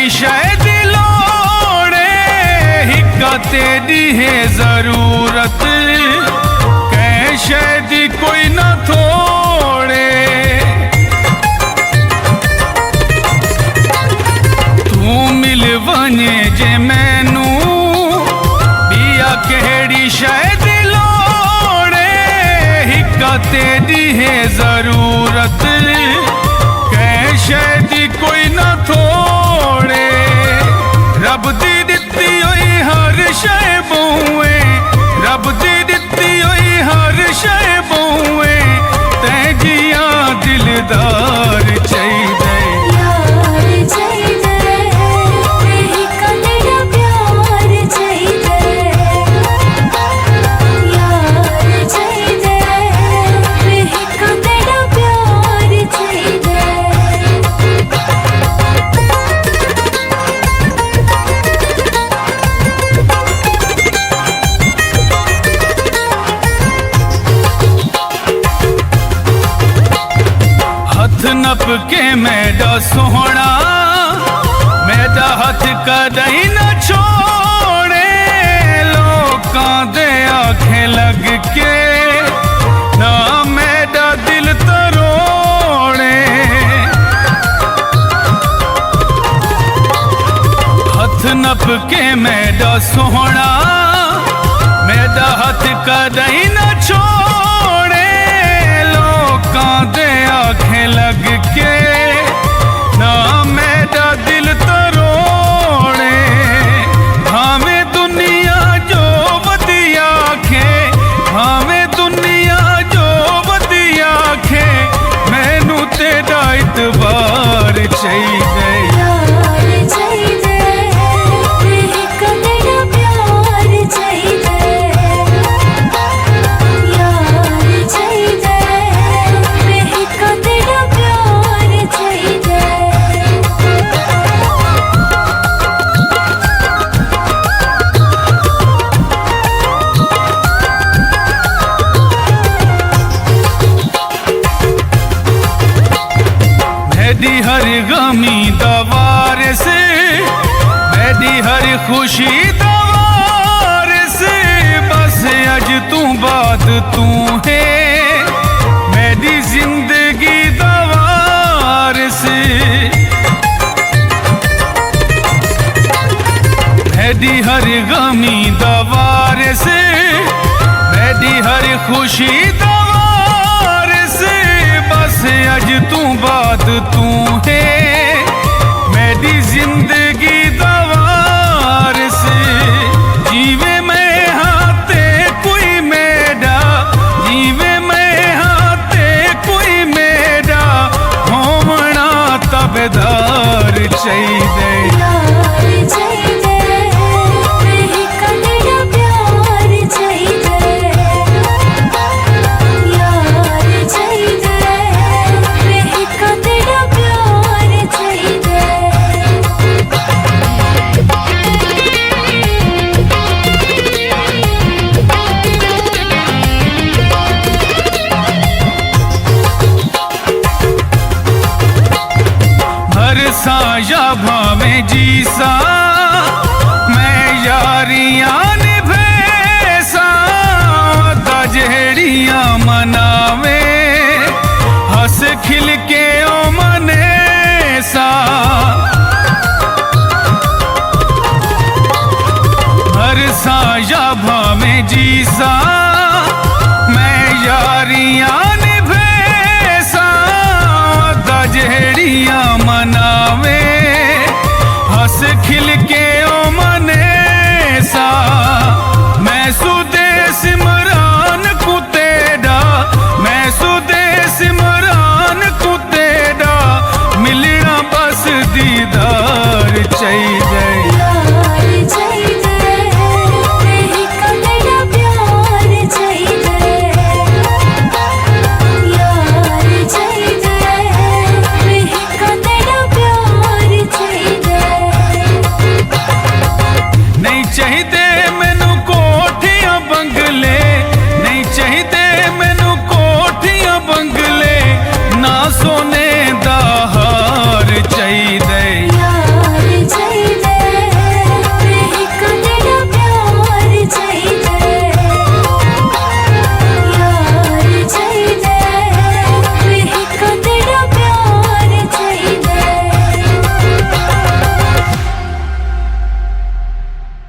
कहिड़ी शइ दी लोड़े हिक तेरी है ज़रूरत कंहिं शइ दी कोई न थोड़े तूं मिल वञे जे मैनू ॿिया कहिड़ी शइ दी लोड़े हिक तेरी है ज़रूरत कंहिं शइ दी कोई न थोड़े रब दी दित्ती हुई हर शइ मूंए रब दी दित्ती हुई हर शइ मूंए तंहिंजियां दिलदार चाहिदे नप के मैडा सोहना मैडा हथ कदई न छोड़े लोकां दे आखे लग के ना मैडा दिल तरोड़े हथ नप के मैडा सोहना मैडा हथ कदई न छोड़े लोकां दे आखे लग के ना मैडा दिल तरोड़े भावें दुनिया जो वधिया खे भावें दुनिया जो वधिया खे मैनू तेरा इतबार चाहिए मेरी हर गमी दवार से मेरी हर खुशी दवार से बस अज तू बात तू है मेरी जिंदगी दवार से मेरी हर गमी दवार से मेरी हर खुशी दवार से बस अज तू बात तू है मेरी जिंदगी दवार से जीवे मैं हाथे कोई मेरा जीवे मैं हाथे कोई मेरा होमना तबेदार चाहिए या भावें जीसा मैं यारियां निभेसा दजहड़ियां मनावे हंस खिल के ओ मने सा हर सा या भावें जीसा